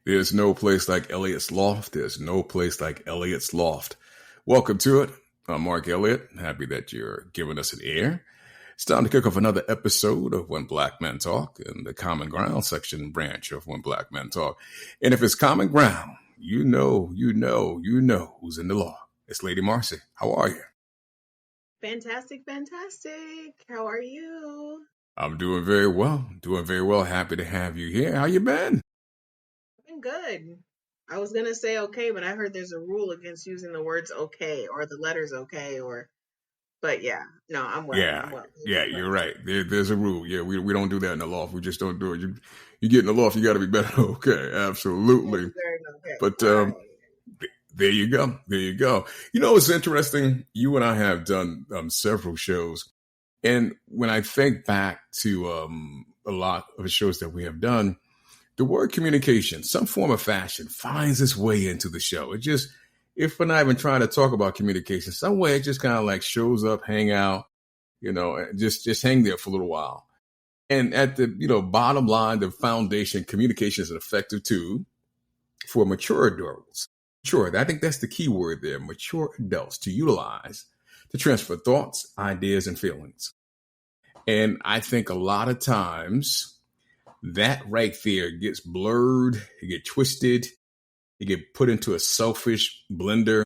There's no place like Elliot's Loft. There's no place like Elliot's Loft. Welcome to it. I'm Mark Elliott. Happy that you're giving us an ear. It's time to kick off another episode of When Black Men Talk in the Common Ground section branch of When Black Men Talk. And if it's Common Ground, you know who's in the law. It's Lady Marcy. How are you? Fantastic. How are you? I'm doing very well. Happy to have you here. How you been? I've been good. I was gonna say okay, but I heard there's a rule against using the words okay or the letters okay but yeah, no, I'm well. Yeah, you're right. There's a rule. Yeah, we don't do that in the loft. We just don't do it. You get in the loft, you got to be better. Okay, absolutely. Okay. But there you go. You know, it's interesting. You and I have done several shows, and when I think back to a lot of the shows that we have done, the word communication, some form of fashion, finds its way into the show. It just, if we're not even trying to talk about communication, some way it just kind of like shows up, hang out, just hang there for a little while. And at the, bottom line, the foundation, communication is an effective tool for mature adults. Sure, I think that's the key word there, mature adults to utilize to transfer thoughts, ideas, and feelings. And I think a lot of times that right there gets blurred, it get twisted, it get put into a selfish blender.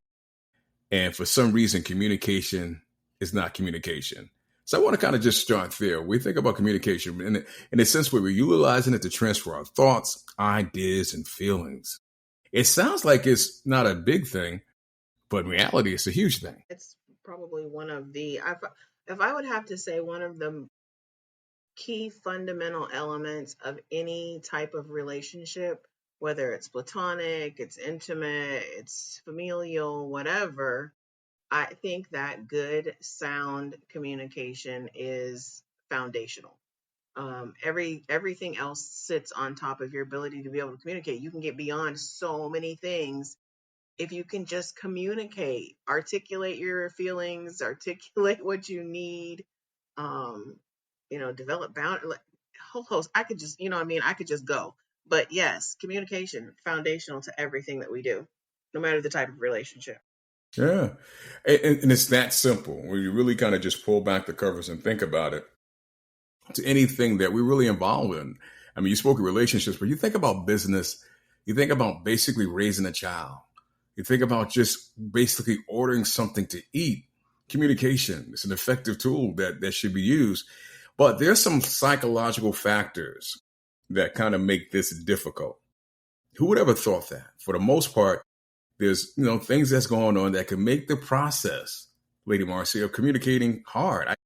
And for some reason, communication is not communication. So I want to kind of just start there. We think about communication in a sense where we're utilizing it to transfer our thoughts, ideas, and feelings. It sounds like it's not a big thing, but in reality, it's a huge thing. It's probably one of the, if I would have to say one of the key fundamental elements of any type of relationship, whether it's platonic, it's intimate, it's familial, whatever, I think that good, sound communication is foundational. Everything else sits on top of your ability to be able to communicate. You can get beyond so many things if you can just communicate, articulate your feelings, articulate what you need, develop boundaries, whole host. I could just, I could just go. But yes, communication, foundational to everything that we do, no matter the type of relationship. Yeah. And it's that simple. When you really kind of just pull back the covers and think about it, to anything that we're really involved in. I mean, you spoke of relationships, but you think about business, you think about basically raising a child. You think about just basically ordering something to eat. Communication is an effective tool that should be used. But there's some psychological factors that kind of make this difficult. Who would ever thought that? For the most part, there's things that's going on that can make the process, Lady Marcy, of communicating hard. I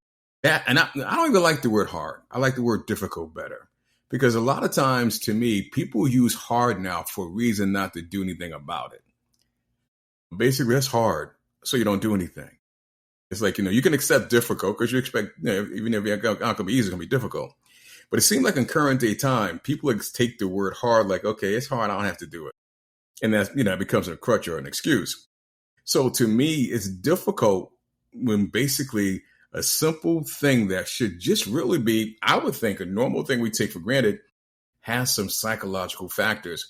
don't even like the word hard. I like the word difficult better. Because a lot of times, to me, people use hard now for a reason not to do anything about it. Basically, that's hard, so you don't do anything. It's like, you can accept difficult because you expect, even if it's not going to be easy, it's going to be difficult. But it seems like in current day time, people take the word hard like, okay, it's hard, I don't have to do it. And that's, it becomes a crutch or an excuse. So to me, it's difficult when basically a simple thing that should just really be, I would think, a normal thing we take for granted has some psychological factors.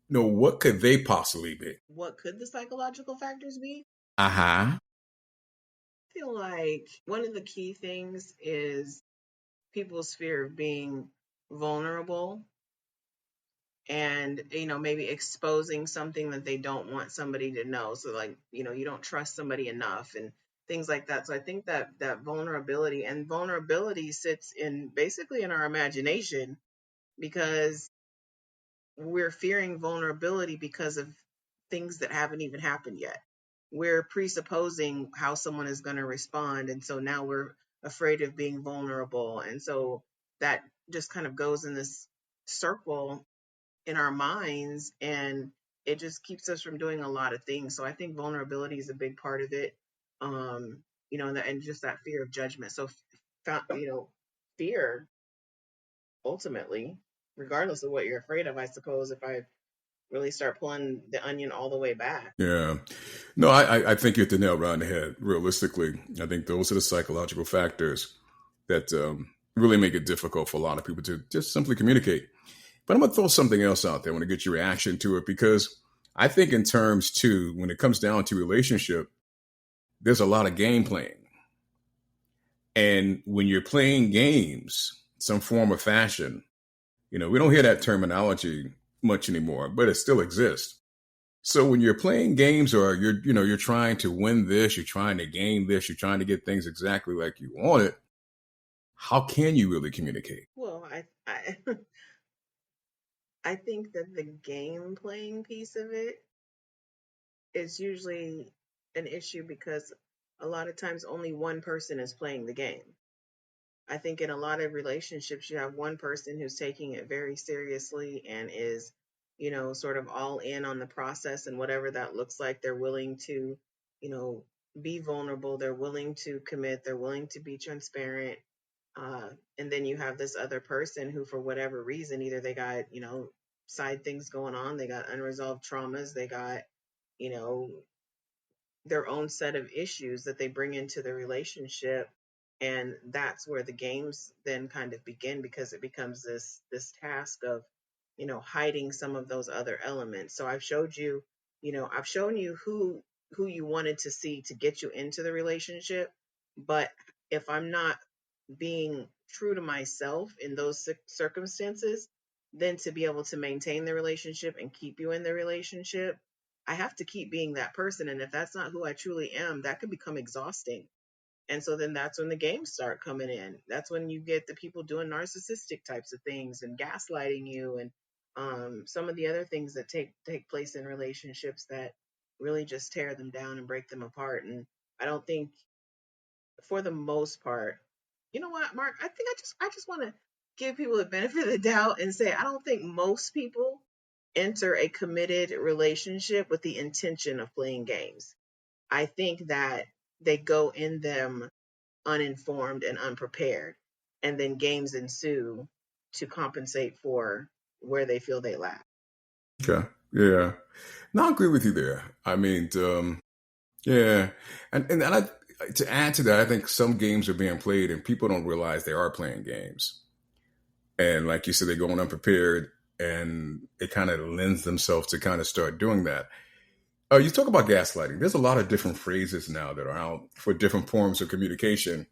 What could they possibly be? What could the psychological factors be? I feel like one of the key things is people's fear of being vulnerable and, maybe exposing something that they don't want somebody to know. So like, you don't trust somebody enough and things like that. So I think that vulnerability sits basically in our imagination, because we're fearing vulnerability because of things that haven't even happened yet. We're presupposing how someone is going to respond. And so now we're afraid of being vulnerable. And so that just kind of goes in this circle in our minds, and it just keeps us from doing a lot of things. So I think vulnerability is a big part of it. And just that fear of judgment. So, fear ultimately, regardless of what you're afraid of, I suppose, if I really start pulling the onion all the way back. Yeah. No, I think you hit the nail right on the head. Realistically, I think those are the psychological factors that really make it difficult for a lot of people to just simply communicate. But I'm going to throw something else out there. I want to get your reaction to it because I think, in terms, too, when it comes down to relationship, there's a lot of game playing. And when you're playing games, some form of fashion, we don't hear that terminology much anymore, but it still exists. So when you're playing games, or you're trying to win this, you're trying to gain this, you're trying to get things exactly like you want it, how can you really communicate? Well, I I think that the game playing piece of it is usually an issue because a lot of times only one person is playing the game. I think in a lot of relationships, you have one person who's taking it very seriously and is, sort of all in on the process, and whatever that looks like, they're willing to, you know, be vulnerable, they're willing to commit, they're willing to be transparent. And then you have this other person who, for whatever reason, either they got, side things going on, they got unresolved traumas, they got, you know, their own set of issues that they bring into the relationship, and that's where the games then kind of begin, because it becomes this task of hiding some of those other elements. So I've shown you who you wanted to see to get you into the relationship, but if I'm not being true to myself in those circumstances, then to be able to maintain the relationship and keep you in the relationship, I have to keep being that person. And if that's not who I truly am, that could become exhausting. And so then that's when the games start coming in. That's when you get the people doing narcissistic types of things and gaslighting you, and some of the other things that take place in relationships that really just tear them down and break them apart. And I don't think, for the most part, you know what, Mark? I think I just want to give people the benefit of the doubt and say I don't think most people enter a committed relationship with the intention of playing games. I think that they go in them uninformed and unprepared, and then games ensue to compensate for where they feel they lack. Okay. Yeah. No, I agree with you there. I mean, yeah. To add to that, I think some games are being played and people don't realize they are playing games. And like you said, they're going unprepared, and it kind of lends themselves to kind of start doing that. You talk about gaslighting. There's a lot of different phrases now that are out for different forms of communication.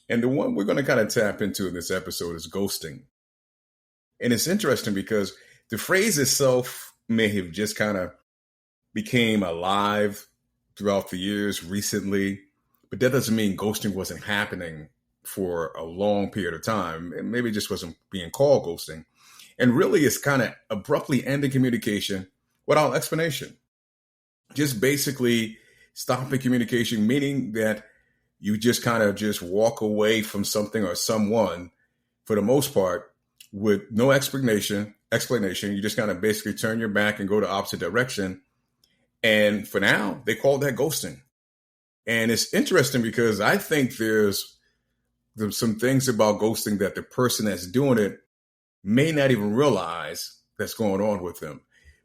And the one we're going to kind of tap into in this episode is ghosting. And it's interesting because the phrase itself may have just kind of became alive throughout the years recently, but that doesn't mean ghosting wasn't happening for a long period of time. Maybe it just wasn't being called ghosting. And really, it's kind of abruptly ending communication without explanation. Just basically stopping communication, meaning that you just kind of just walk away from something or someone, for the most part, with no explanation. You just kind of basically turn your back and go the opposite direction. And for now, they call that ghosting. And it's interesting because I think there's some things about ghosting that the person that's doing it may not even realize that's going on with them.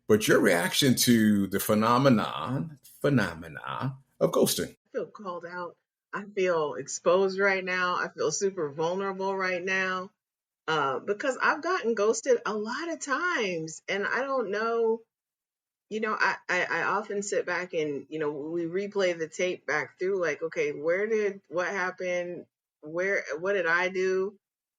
But your reaction to the phenomena of ghosting? I feel called out. I feel exposed right now. I feel super vulnerable right now, because I've gotten ghosted a lot of times, and I don't know. I often sit back and, we replay the tape back through, like, okay, what happened? What did I do?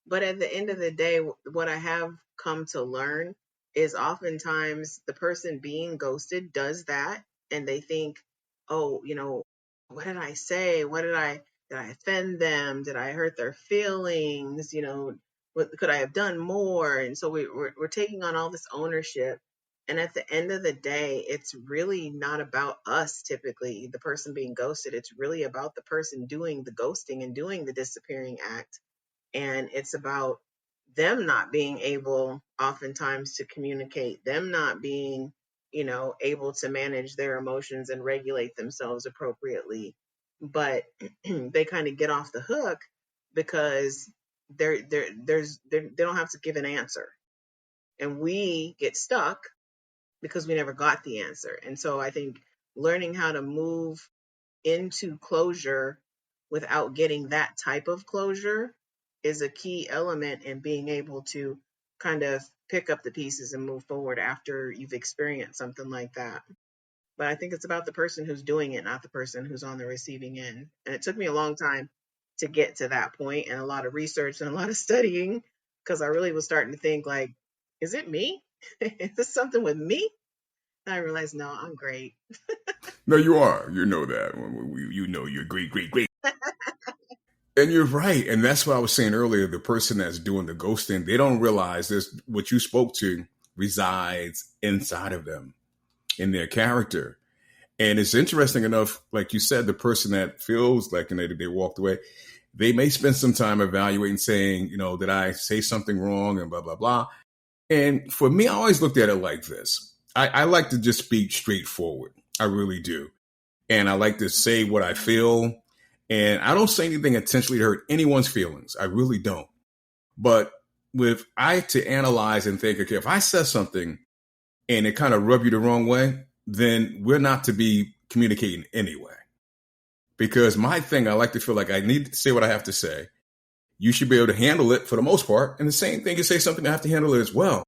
But at the end of the day, what I have come to learn is oftentimes the person being ghosted does that, and they think, oh, what did I say? Did I offend them? Did I hurt their feelings? Could I have done more? And so we're taking on all this ownership, and at the end of the day, it's really not about us, typically, the person being ghosted. It's really about the person doing the ghosting and doing the disappearing act. And it's about them not being able, oftentimes, to communicate, them not being, able to manage their emotions and regulate themselves appropriately. But they kind of get off the hook because they don't have to give an answer. And we get stuck because we never got the answer. And so I think learning how to move into closure without getting that type of closure is a key element in being able to kind of pick up the pieces and move forward after you've experienced something like that. But I think it's about the person who's doing it, not the person who's on the receiving end. And it took me a long time to get to that point, and a lot of research and a lot of studying, because I really was starting to think like, is it me? Is this something with me? And I realized, no, I'm great. No, you are. You know that. You know you're great, great, great. And you're right. And that's what I was saying earlier. The person that's doing the ghosting, they don't realize this, what you spoke to resides inside of them, in their character. And it's interesting enough, like you said, the person that feels like they walked away, they may spend some time evaluating, saying, did I say something wrong and blah, blah, blah. And for me, I always looked at it like this. I like to just speak straightforward. I really do. And I like to say what I feel. And I don't say anything intentionally to hurt anyone's feelings. I really don't. But with I to analyze and think, okay, if I said something and it kind of rubbed you the wrong way, then we're not to be communicating anyway. Because my thing, I like to feel like I need to say what I have to say. You should be able to handle it for the most part. And the same thing, you say something, I have to handle it as well.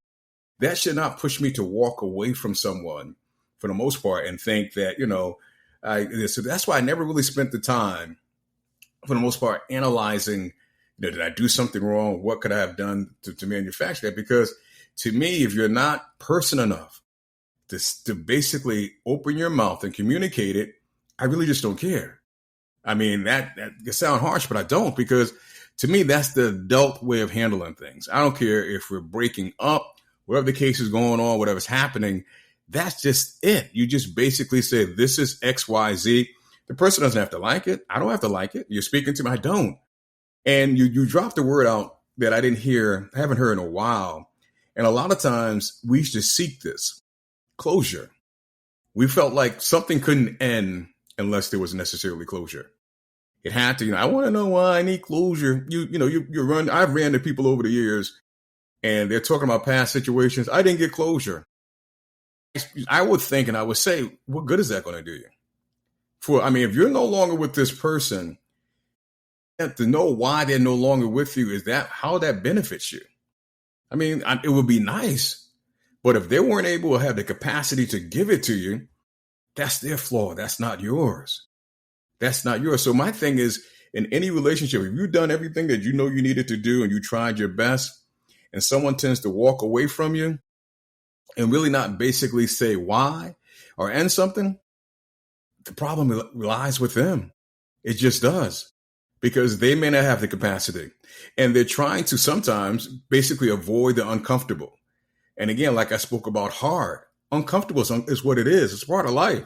That should not push me to walk away from someone for the most part and think that, so that's why I never really spent the time, for the most part, analyzing, did I do something wrong? What could I have done to manufacture that? Because to me, if you're not person enough to basically open your mouth and communicate it, I really just don't care. I mean, that can sound harsh, but I don't, because to me, that's the adult way of handling things. I don't care if we're breaking up, whatever the case is going on, whatever's happening. That's just it. You just basically say, this is X, Y, Z. The person doesn't have to like it. I don't have to like it. You're speaking to me. I don't. And you dropped a word out that I haven't heard in a while. And a lot of times we used to seek this closure. We felt like something couldn't end unless there was necessarily closure. It had to, I want to know why I need closure. I've ran to people over the years and they're talking about past situations. I didn't get closure. I would think, and I would say, what good is that going to do you? If you're no longer with this person, you have to know why they're no longer with you. Is that how that benefits you? It would be nice, but if they weren't able to have the capacity to give it to you, that's their flaw. That's not yours. That's not yours. So my thing is, in any relationship, if you've done everything that you know you needed to do and you tried your best, and someone tends to walk away from you and really not basically say why or end something, the problem lies with them. It just does, because they may not have the capacity. And they're trying to sometimes basically avoid the uncomfortable. And again, like I spoke about, hard. Uncomfortable is what it is. It's part of life.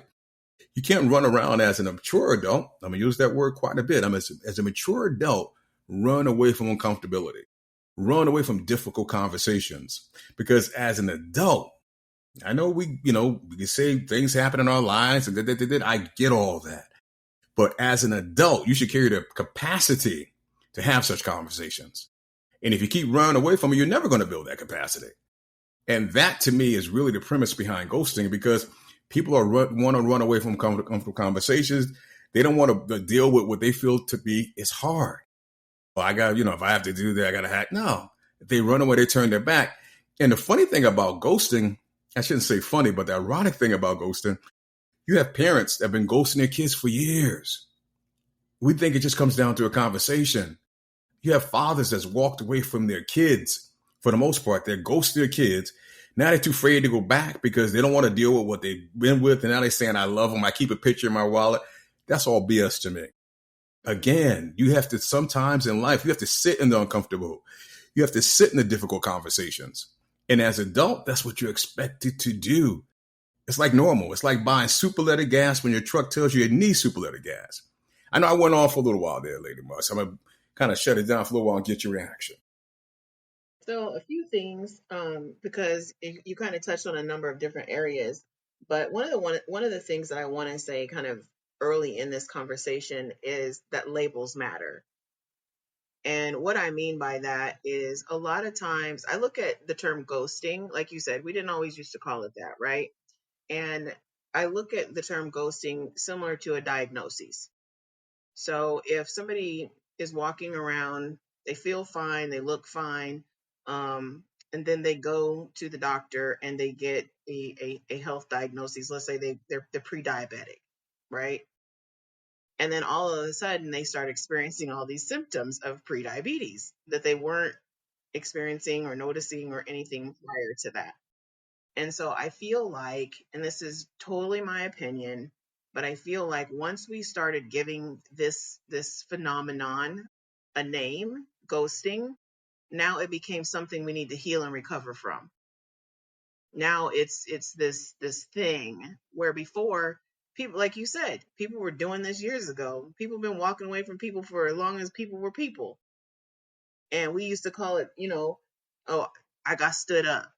You can't run around as a mature adult. I'm going to use that word quite a bit. As a mature adult, run away from uncomfortability. Run away from difficult conversations. Because as an adult, I know we can say things happen in our lives and I get all that. But as an adult, you should carry the capacity to have such conversations. And if you keep running away from it, you're never going to build that capacity. And that, to me, is really the premise behind ghosting, because people want to run away from comfortable conversations. They don't want to deal with what they feel to be is hard. Well, I got, if I have to do that, I got to hack. No, if they run away, they turn their back. And the funny thing about ghosting, I shouldn't say funny, but the ironic thing about ghosting, you have parents that have been ghosting their kids for years. We think it just comes down to a conversation. You have fathers that's walked away from their kids. For the most part, they're ghosting their kids. Now they're too afraid to go back because they don't want to deal with what they've been with. And now they're saying, I love them. I keep a picture in my wallet. That's all BS to me. Again, you have to, sometimes in life, you have to sit in the uncomfortable. You have to sit in the difficult conversations. And as an adult, that's what you're expected to do. It's like normal. It's like buying superletter gas when your truck tells you it needs superletter gas. I know I went on for a little while there, Lady Mars. I'm going to kind of shut it down for a little while and get your reaction. So a few things, because you kind of touched on a number of different areas, but one of the things that I want to say kind of early in this conversation is that labels matter. And what I mean by that is, a lot of times I look at the term ghosting, like you said, we didn't always used to call it that, right? And I look at the term ghosting similar to a diagnosis. So if somebody is walking around, they feel fine, they look fine, and then they go to the doctor and they get a health diagnosis. Let's say they're pre-diabetic, right? And then all of a sudden they start experiencing all these symptoms of pre-diabetes that they weren't experiencing or noticing or anything prior to that. And so I feel like, and this is totally my opinion, but I feel like once we started giving this phenomenon a name, ghosting, now it became something we need to heal and recover from. Now it's this thing where before, people, like you said, people were doing this years ago. People have been walking away from people for as long as people were people. And we used to call it, oh, I got stood up.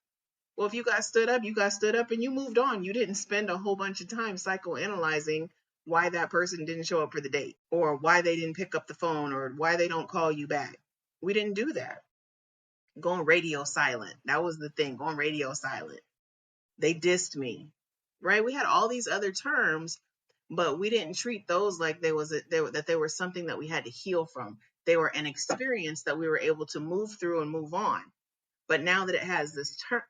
Well, if you got stood up, you got stood up and you moved on. You didn't spend a whole bunch of time psychoanalyzing why that person didn't show up for the date, or why they didn't pick up the phone, or why they don't call you back. We didn't do that. Going radio silent. That was the thing, going radio silent. They dissed me, right? We had all these other terms, but we didn't treat those like that they were something that we had to heal from. They were an experience that we were able to move through and move on. But now that it has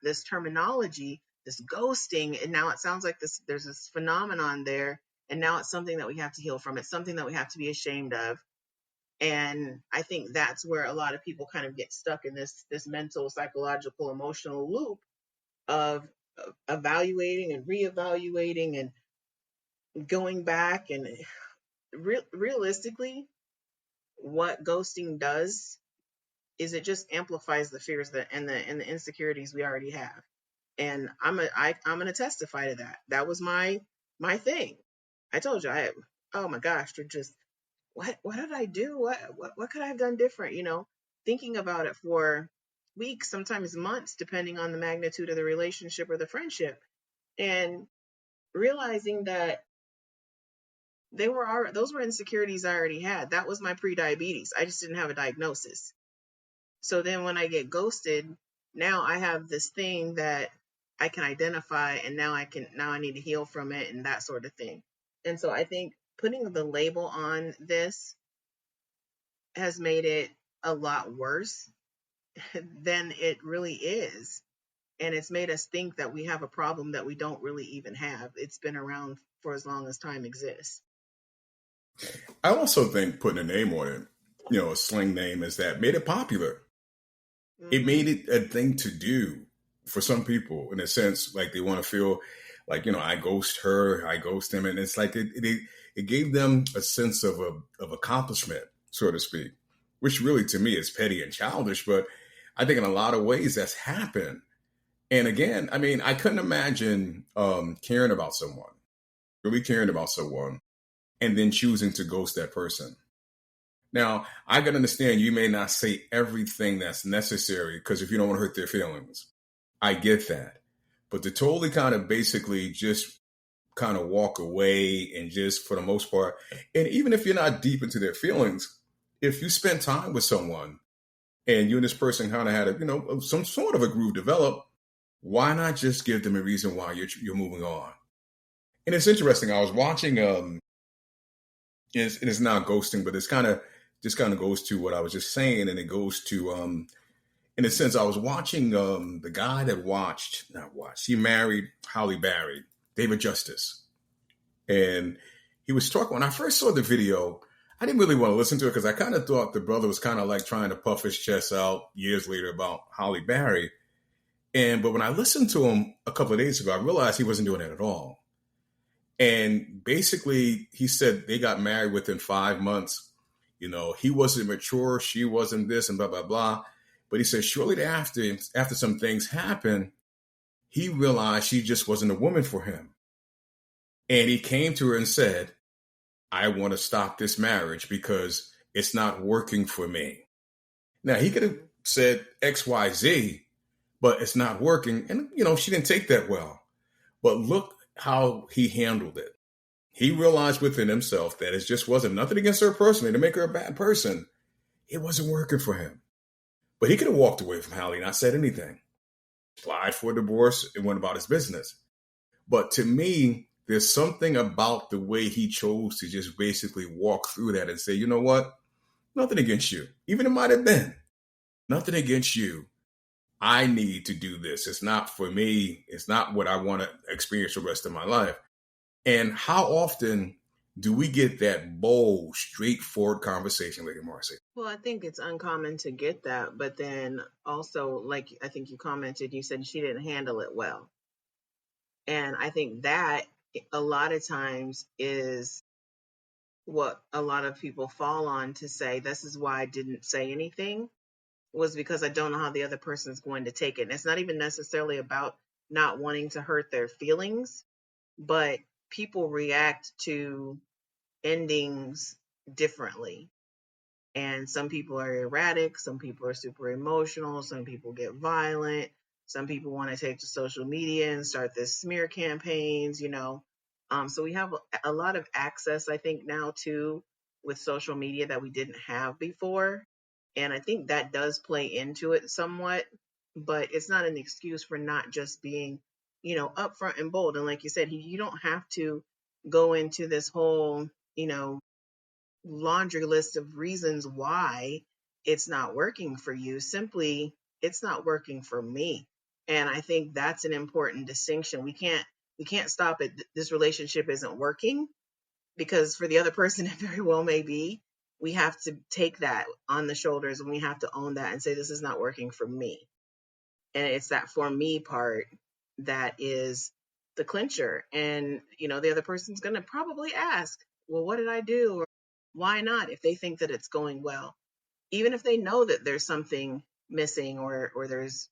this terminology, this ghosting, and now it sounds like there's this phenomenon there, and now it's something that we have to heal from. It's something that we have to be ashamed of. And I think that's where a lot of people kind of get stuck in this mental, psychological, emotional loop of evaluating and reevaluating and going back. And realistically, what ghosting does is it just amplifies the fears and the insecurities we already have. And I'm going to testify to that. That was my thing. I told you, oh my gosh, just what did I do? What could I have done different? Thinking about it for weeks, sometimes months, depending on the magnitude of the relationship or the friendship, and realizing that those were insecurities I already had. That was my pre-diabetes. I just didn't have a diagnosis. So then when I get ghosted, now I have this thing that I can identify, and now I need to heal from it, and that sort of thing. And so I think putting the label on this has made it a lot worse than it really is. And it's made us think that we have a problem that we don't really even have. It's been around for as long as time exists. I also think putting a name on it, a slang name, is that made it popular. Mm-hmm. It made it a thing to do for some people, in a sense, like they want to feel like, I ghost her, I ghost him. And it's like it gave them a sense of accomplishment, so to speak, which really to me is petty and childish. But I think in a lot of ways that's happened. And again, I mean, I couldn't imagine caring about someone, really caring about someone, and then choosing to ghost that person. Now, I can understand you may not say everything that's necessary, because if you don't want to hurt their feelings, I get that. But to totally kind of basically just kind of walk away and just, for the most part, and even if you're not deep into their feelings, if you spend time with someone and you and this person kind of had some sort of a groove develop, why not just give them a reason why you're moving on? And it's interesting. I was watching, it's not ghosting, but it's kind of goes to what I was just saying, and it goes to in a sense, I was watching the guy that he married Halle Berry, David Justice. And he was talking, when I first saw the video, I didn't really want to listen to it because I kind of thought the brother was kind of like trying to puff his chest out years later about Halle Berry. But when I listened to him a couple of days ago, I realized he wasn't doing that at all. And basically, he said they got married within 5 months. He wasn't mature, she wasn't this, and blah, blah, blah. But he said shortly after some things happened, he realized she just wasn't a woman for him. And he came to her and said, I want to stop this marriage because it's not working for me. Now, he could have said X, Y, Z, but it's not working. And, she didn't take that well. But look how he handled it. He realized within himself that it just wasn't nothing against her personally to make her a bad person. It wasn't working for him. But he could have walked away from Halle, not said anything, applied for a divorce, and went about his business. But to me, there's something about the way he chose to just basically walk through that and say, you know what? Nothing against you. Even it might have been nothing against you. I need to do this. It's not for me. It's not what I want to experience the rest of my life. And how often do we get that bold, straightforward conversation, Lady Marcy? Well, I think it's uncommon to get that, but then also, like I think you commented, you said she didn't handle it well. And I think that a lot of times is what a lot of people fall on to say, this is why I didn't say anything, was because I don't know how the other person's going to take it. And it's not even necessarily about not wanting to hurt their feelings, but people react to endings differently. And some people are erratic, some people are super emotional, some people get violent, some people want to take to social media and start this smear campaigns, you know. So we have a lot of access, I think, now too, with social media that we didn't have before. And I think that does play into it somewhat, but it's not an excuse for not just being, you know, upfront and bold. And like you said, you don't have to go into this whole, you know, laundry list of reasons why it's not working for you. Simply, it's not working for me. And I think that's an important distinction. We can't stop it. This relationship isn't working, because for the other person it very well may be. We have to take that on the shoulders, and we have to own that and say, this is not working for me. And it's that for me part that is the clincher. And the other person's going to probably ask, well, what did I do? Or why not, if they think that it's going well, even if they know that there's something missing, or there's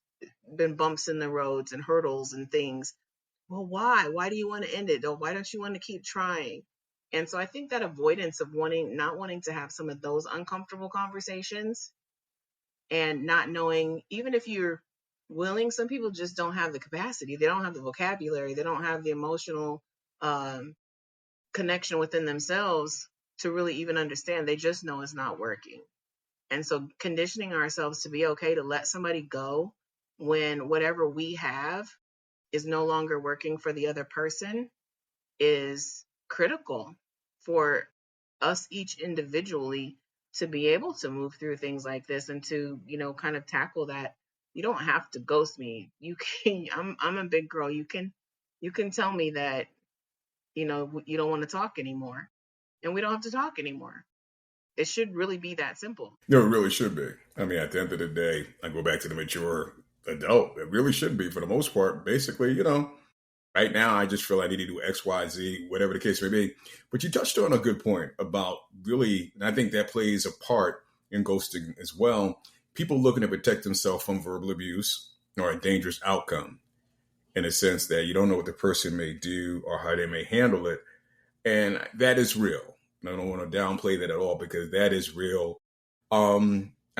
been bumps in the roads and hurdles and things. Well, why do you want to end it? Or why don't you want to keep trying? And so I think that avoidance of not wanting to have some of those uncomfortable conversations, and not knowing, even if you're willing, some people just don't have the capacity. They don't have the vocabulary. They don't have the emotional um, connection within themselves to really even understand. They just know it's not working. And so conditioning ourselves to be okay to let somebody go when whatever we have is no longer working for the other person is critical for us each individually to be able to move through things like this, and to kind of tackle that. You don't have to ghost me. You can I'm a big girl. You can tell me that you don't want to talk anymore, and we don't have to talk anymore. It should really be that simple. No, it really should be. I mean, at the end of the day, I go back to the mature adult. It really should be, for the most part. Basically, right now I just feel I need to do X, Y, Z, whatever the case may be. But you touched on a good point about, really, and I think that plays a part in ghosting as well. People looking to protect themselves from verbal abuse or a dangerous outcome, in a sense that you don't know what the person may do or how they may handle it. And that is real. I don't want to downplay that at all, because that is real. I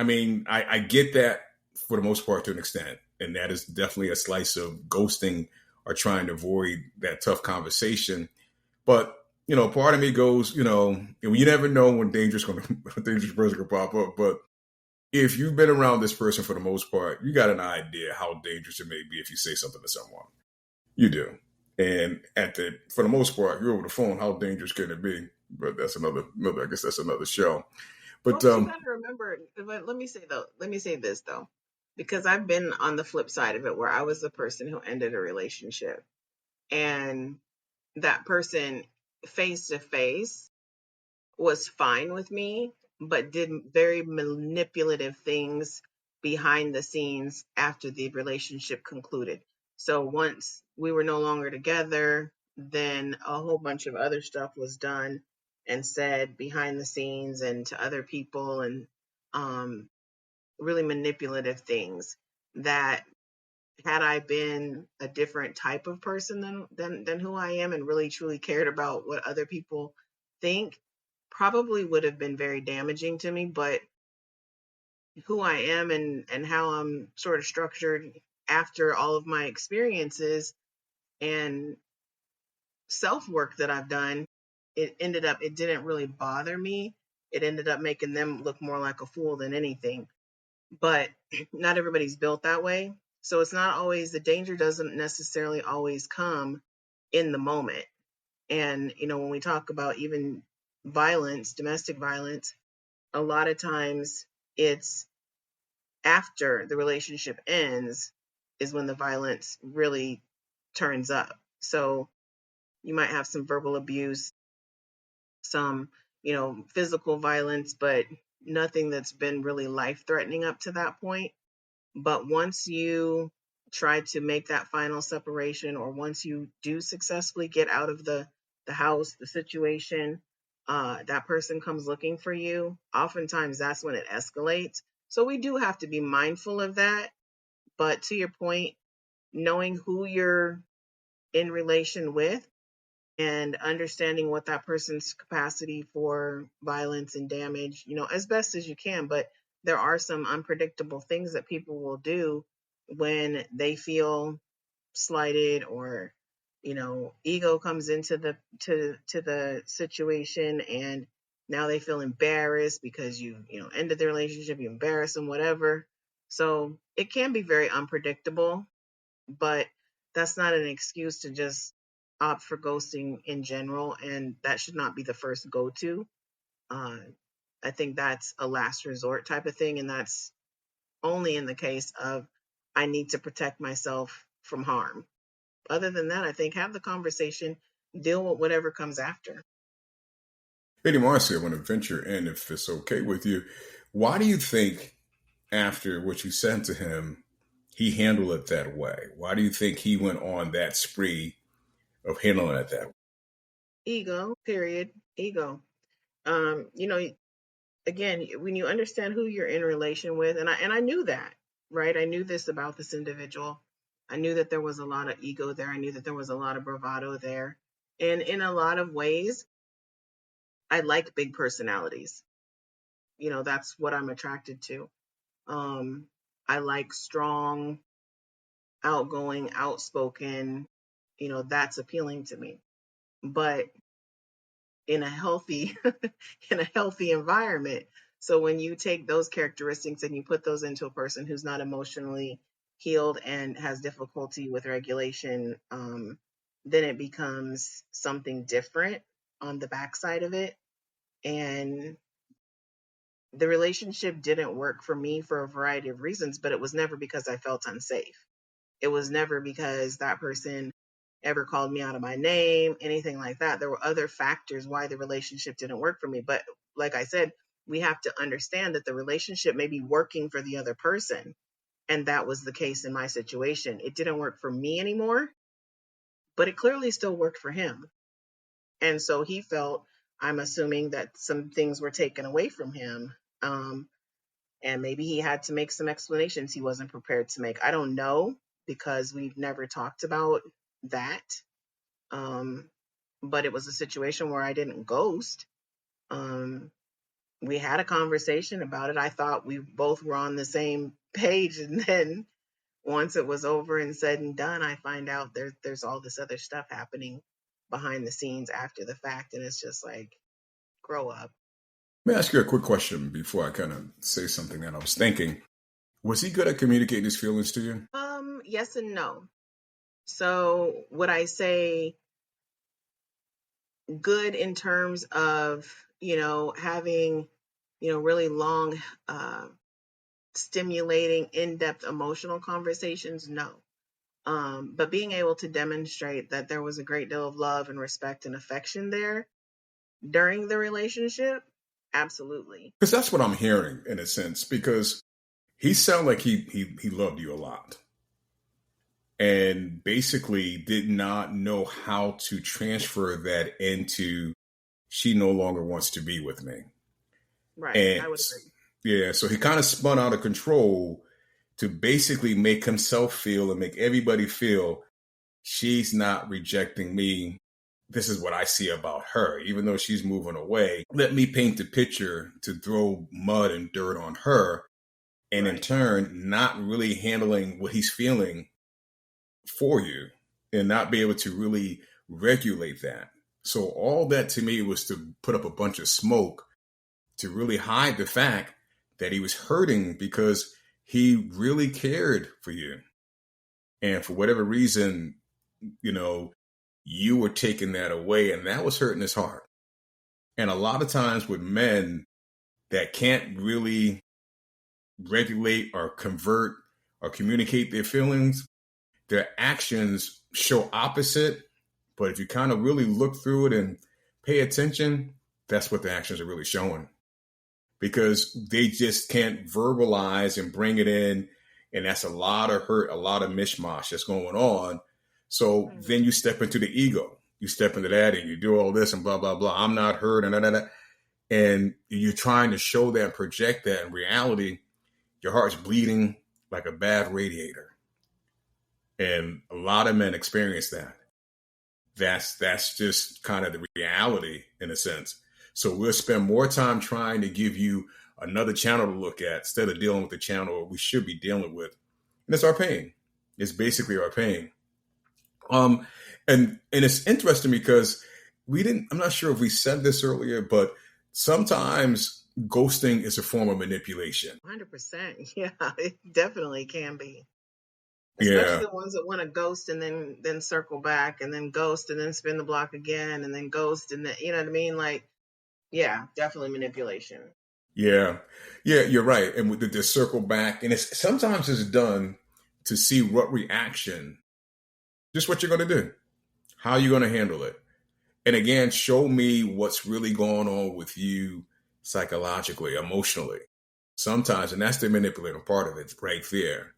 mean, I get that for the most part to an extent, and that is definitely a slice of ghosting or trying to avoid that tough conversation. But part of me goes, you never know when a dangerous person can pop up. But if you've been around this person for the most part, you got an idea how dangerous it may be if you say something to someone. You do. And for the most part, you're over the phone. How dangerous can it be? But that's I guess that's another show. Well, But but you got to remember. But let me say this though, because I've been on the flip side of it, where I was the person who ended a relationship, and that person face to face was fine with me, but did very manipulative things behind the scenes after the relationship concluded. So once we were no longer together, then a whole bunch of other stuff was done and said behind the scenes and to other people, and um, really manipulative things that, had I been a different type of person than who I am, and really truly cared about what other people think, probably would have been very damaging to me. But who I am, and how I'm sort of structured after all of my experiences and self work that I've done, it didn't really bother me. It ended up making them look more like a fool than anything. But not everybody's built that way. So it's not always, the danger doesn't necessarily always come in the moment. And, when we talk about even violence, domestic violence, a lot of times it's after the relationship ends is when the violence really turns up. So you might have some verbal abuse, some, physical violence, but nothing that's been really life threatening up to that point. But once you try to make that final separation, or once you do successfully get out of the house, the situation, that person comes looking for you, oftentimes that's when it escalates. So we do have to be mindful of that. But to your point, knowing who you're in relation with and understanding what that person's capacity for violence and damage, as best as you can. But there are some unpredictable things that people will do when they feel slighted, or ego comes into the situation, and now they feel embarrassed because you ended the relationship, you embarrass them, whatever. So it can be very unpredictable, but that's not an excuse to just opt for ghosting in general, and that should not be the first go-to. uh, I think that's a last resort type of thing, and that's only in the case of I need to protect myself from harm. Other than that, I think have the conversation, deal with whatever comes after. Lady Marcy, I want to venture in, if it's okay with you. Why do you think, after what you said to him, he handled it that way? Why do you think he went on that spree of handling it that way? Ego, period. Ego. You know, again, when you understand who you're in relation with, and I knew that, right? I knew this about this individual. I knew that there was a lot of ego there. I knew that there was a lot of bravado there. And in a lot of ways, I like big personalities. That's what I'm attracted to. Um, I like strong, outgoing, outspoken, that's appealing to me. But in a healthy in a healthy environment. So when you take those characteristics and you put those into a person who's not emotionally healed and has difficulty with regulation, then it becomes something different on the backside of it. And the relationship didn't work for me for a variety of reasons, but it was never because I felt unsafe. It was never because that person ever called me out of my name, anything like that. There were other factors why the relationship didn't work for me. But like I said, we have to understand that the relationship may be working for the other person. And that was the case in my situation. It didn't work for me anymore, but it clearly still worked for him. And so he felt, I'm assuming, that some things were taken away from him. And maybe he had to make some explanations he wasn't prepared to make. I don't know, because we've never talked about that. Um, but it was a situation where I didn't ghost. Um, we had a conversation about it. I thought we both were on the same page, and then once it was over and said and done, I find out there's all this other stuff happening behind the scenes after the fact, and it's just like, grow up. Let me ask you a quick question before I kind of say something that I was thinking. Was he good at communicating his feelings to you? Yes and no. So would I say good in terms of, having, really long, stimulating, in-depth emotional conversations? No. But being able to demonstrate that there was a great deal of love and respect and affection there during the relationship, absolutely. Because that's what I'm hearing, in a sense, because he sounded like he loved you a lot, and basically did not know how to transfer that into, she no longer wants to be with me. Right. And I would agree. yeah, so he kind of spun out of control to basically make himself feel and make everybody feel she's not rejecting me. This is what I see about her, even though she's moving away. Let me paint the picture to throw mud and dirt on her, and in Right. turn, not really handling what he's feeling for you, and not be able to really regulate that. So all that to me was to put up a bunch of smoke to really hide the fact that he was hurting, because he really cared for you. And for whatever reason, you know, you were taking that away, and that was hurting his heart. And a lot of times with men that can't really regulate or convert or communicate their feelings, their actions show opposite. But if you kind of really look through it and pay attention, that's what the actions are really showing. Because they just can't verbalize and bring it in. And that's a lot of hurt, a lot of mishmash that's going on. So then you step into the ego. You step into that and you do all this and blah, blah, blah. I'm not hurt and da. And you're trying to show that, project that. In reality, your heart's bleeding like a bad radiator. And a lot of men experience that. That's just kind of the reality in a sense. So we'll spend more time trying to give you another channel to look at instead of dealing with the channel we should be dealing with. And it's our pain. It's basically our pain. And it's interesting because I'm not sure if we said this earlier, but sometimes ghosting is a form of manipulation. 100%. Yeah, it definitely can be. Especially Yeah. the ones that want to ghost and then circle back and then ghost and then spin the block again and then ghost and then, you know what I mean? Like, yeah, definitely manipulation. Yeah. Yeah, you're right. And with the circle back, and sometimes it's done to see what reaction, just what you're going to do, how you're going to handle it. And again, show me what's really going on with you psychologically, emotionally. Sometimes, and that's the manipulative part of it right there,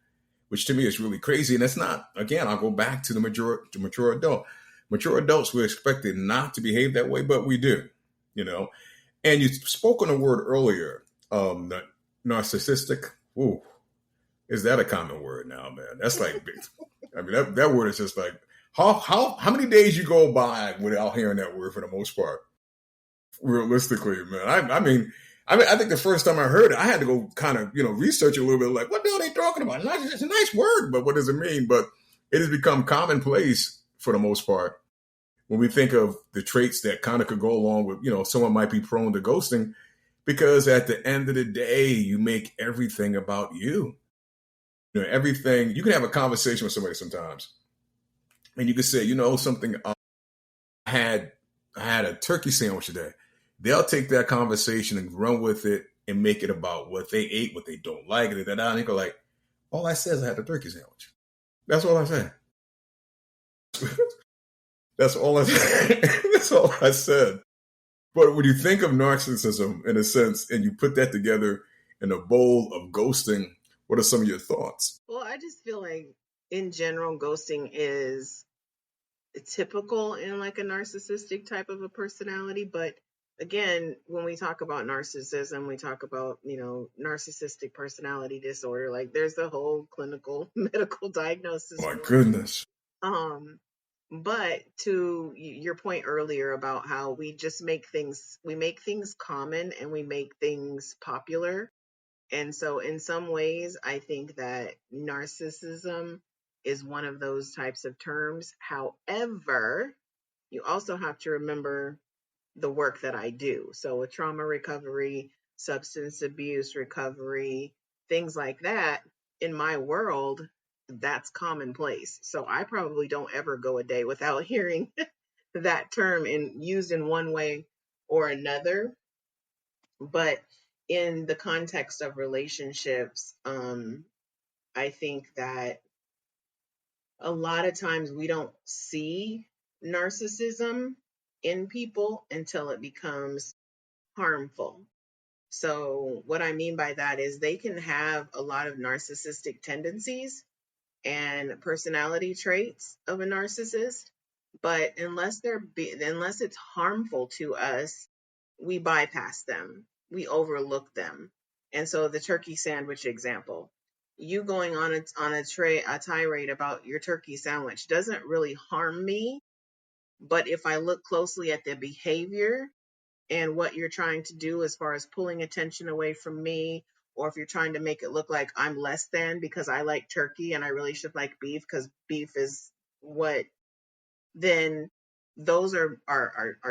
which to me is really crazy. And it's not, again, I'll go back to the mature adult. Mature adults, we're expected not to behave that way, but we do, you know. And you spoke on a word earlier, narcissistic. Ooh, is that a common word now, man? That's like, I mean, that word is just like, how many days you go by without hearing that word for the most part? Realistically, man. I mean, I think the first time I heard it, I had to go kind of, research a little bit. Like, what the hell are they talking about? It's a nice word, but what does it mean? But it has become commonplace for the most part when we think of the traits that kind of could go along with, someone might be prone to ghosting, because at the end of the day, you make everything about you. Everything. You can have a conversation with somebody sometimes, and you can say, something. I had a turkey sandwich today. They'll take that conversation and run with it and make it about what they ate, what they don't like, and they go like, all I said is I had a turkey sandwich. That's all I said. That's all I said. That's all I said. But when you think of narcissism in a sense, and you put that together in a bowl of ghosting, what are some of your thoughts? Well, I just feel like in general, ghosting is typical in like a narcissistic type of a personality. But again, when we talk about narcissism, we talk about, narcissistic personality disorder. Like there's the whole clinical medical diagnosis. My goodness. But to your point earlier about how we make things common and we make things popular. And so in some ways, I think that narcissism is one of those types of terms. However, you also have to remember the work that I do. So with trauma recovery, substance abuse recovery, things like that, in my world, that's commonplace. So I probably don't ever go a day without hearing that term used in one way or another. But in the context of relationships, I think that a lot of times we don't see narcissism in people until it becomes harmful. So what I mean by that is they can have a lot of narcissistic tendencies and personality traits of a narcissist, but unless it's harmful to us, we bypass them, we overlook them. And so the turkey sandwich example, you going on a tirade about your turkey sandwich doesn't really harm me, but if I look closely at the behavior and what you're trying to do as far as pulling attention away from me, or if you're trying to make it look like I'm less than because I like turkey and I really should like beef because beef is what, then those are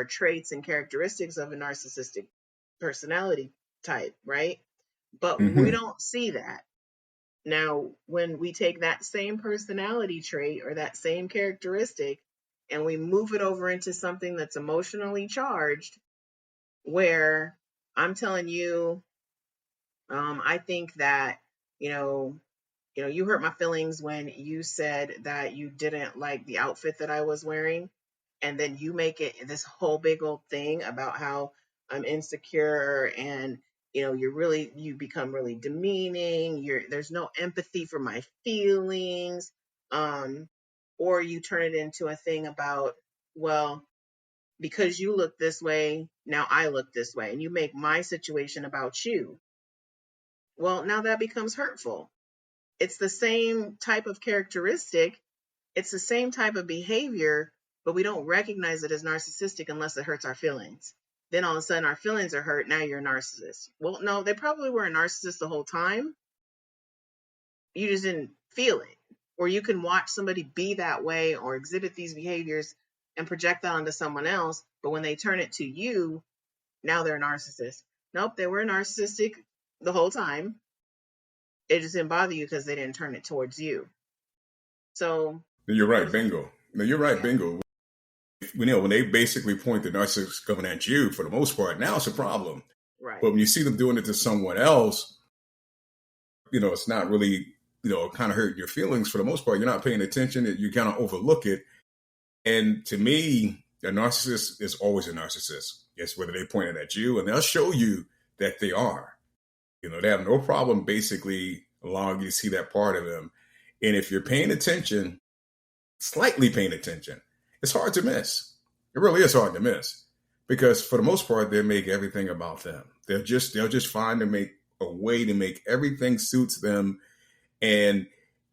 traits and characteristics of a narcissistic personality type, right? But we don't see that. Now, when we take that same personality trait or that same characteristic and we move it over into something that's emotionally charged, where I'm telling you, I think that you know, you hurt my feelings when you said that you didn't like the outfit that I was wearing. And then you make it this whole big old thing about how I'm insecure and you become really demeaning. There's no empathy for my feelings. Or you turn it into a thing about, well, because you look this way, now I look this way. And you make my situation about you. Well, now that becomes hurtful. It's the same type of characteristic, it's the same type of behavior, but we don't recognize it as narcissistic unless it hurts our feelings. Then all of a sudden our feelings are hurt. Now you're a narcissist. Well, no, they probably were a narcissist the whole time. You just didn't feel it. Or you can watch somebody be that way or exhibit these behaviors and project that onto someone else. But when they turn it to you, now they're a narcissist. Nope, they were narcissistic the whole time. It just didn't bother you because they didn't turn it towards you. So You're right, bingo. No, you're right, yeah. bingo. When they basically point the narcissist coming at you, for the most part, now it's a problem. Right. But when you see them doing it to someone else, it's not really, kind of hurt your feelings for the most part. You're not paying attention. You kind of overlook it. And to me, a narcissist is always a narcissist. Yes, whether they point it at you, and they'll show you that they are. They have no problem basically allowing you to see that part of them. And if you're paying attention, slightly paying attention, it's hard to miss. It really is hard to miss because for the most part, they make everything about them. They'll just find to make a way to make everything suits them, and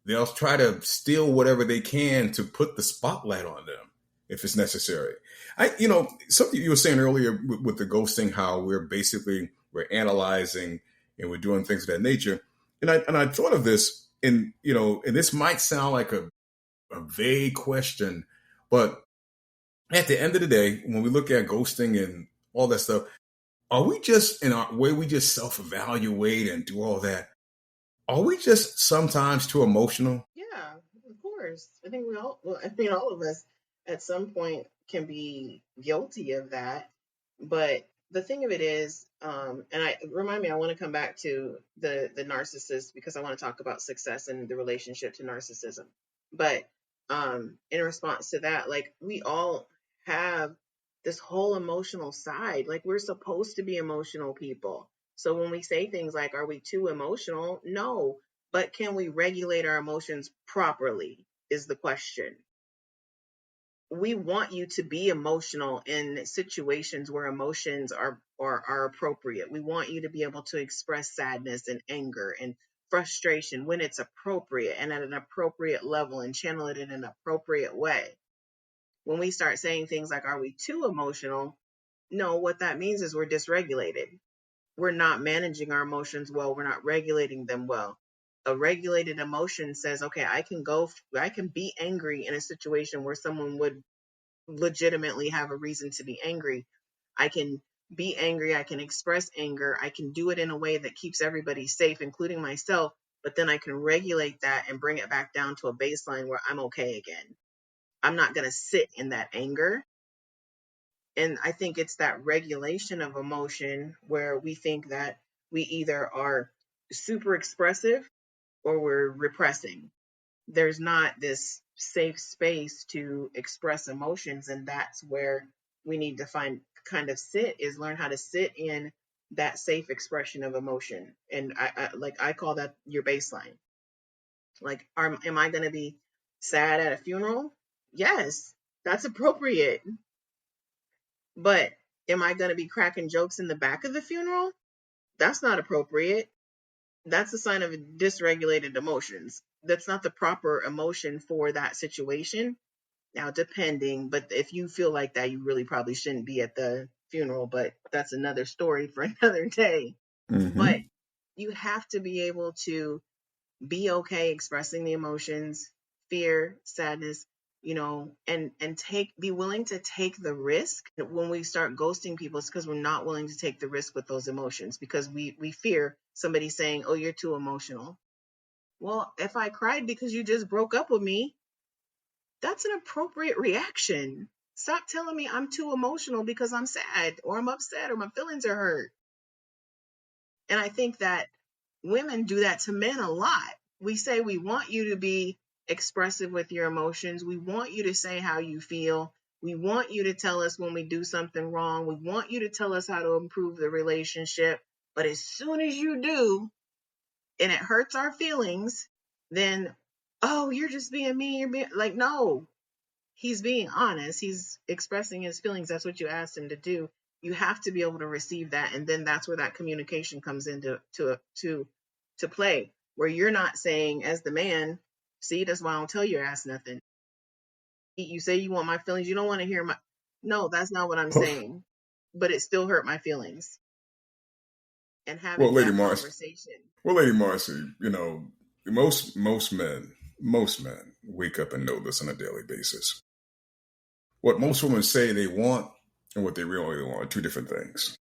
they'll try to steal whatever they can to put the spotlight on them if it's necessary. Something you were saying earlier with the ghosting, how we're analyzing and we're doing things of that nature. And I thought of this, and this might sound like a vague question, but at the end of the day, when we look at ghosting and all that stuff, are we just in our way we just self-evaluate and do all that? Are we just sometimes too emotional? Yeah, of course. I think all of us at some point can be guilty of that. But the thing of it is, and I want to come back to the narcissist because I want to talk about success and the relationship to narcissism. But in response to that, like we all have this whole emotional side. Like we're supposed to be emotional people. So when we say things like, are we too emotional? No. But can we regulate our emotions properly? Is the question. We want you to be emotional in situations where emotions are appropriate. We want you to be able to express sadness and anger and frustration when it's appropriate and at an appropriate level and channel it in an appropriate way. When we start saying things like, are we too emotional? No, what that means is we're dysregulated. We're not managing our emotions well. We're not regulating them well. A regulated emotion says, okay, I can be angry in a situation where someone would legitimately have a reason to be angry. I can be angry. I can express anger. I can do it in a way that keeps everybody safe, including myself. But then I can regulate that and bring it back down to a baseline where I'm okay again. I'm not going to sit in that anger. And I think it's that regulation of emotion where we think that we either are super expressive or we're repressing. There's not this safe space to express emotions. And that's where we need to learn how to sit in that safe expression of emotion. And I call that your baseline. Like, am I going to be sad at a funeral? Yes, that's appropriate. But am I going to be cracking jokes in the back of the funeral? That's not appropriate. That's a sign of dysregulated emotions. That's not the proper emotion for that situation. Now, depending, but if you feel like that, you really probably shouldn't be at the funeral, but that's another story for another day. Mm-hmm. But you have to be able to be okay expressing the emotions, fear, sadness, and be willing to take the risk. When we start ghosting people, it's because we're not willing to take the risk with those emotions because we fear somebody saying, oh, you're too emotional. Well, if I cried because you just broke up with me, that's an appropriate reaction. Stop telling me I'm too emotional because I'm sad or I'm upset or my feelings are hurt. And I think that women do that to men a lot. We say we want you to be expressive with your emotions. We want you to say how you feel. We want you to tell us when we do something wrong. We want you to tell us how to improve the relationship. But as soon as you do, and it hurts our feelings, then, oh, you're just being mean. You're being like, no, he's being honest. He's expressing his feelings. That's what you asked him to do. You have to be able to receive that. And then that's where that communication comes into to play, where you're not saying as the man, see, that's why I don't tell your ass nothing. You say you want my feelings. You don't want to hear my, no, that's not what I'm saying, but it still hurt my feelings. And Well, having Lady that Marcy, conversation. most men wake up and know this on a daily basis. What most women say they want and what they really want are two different things.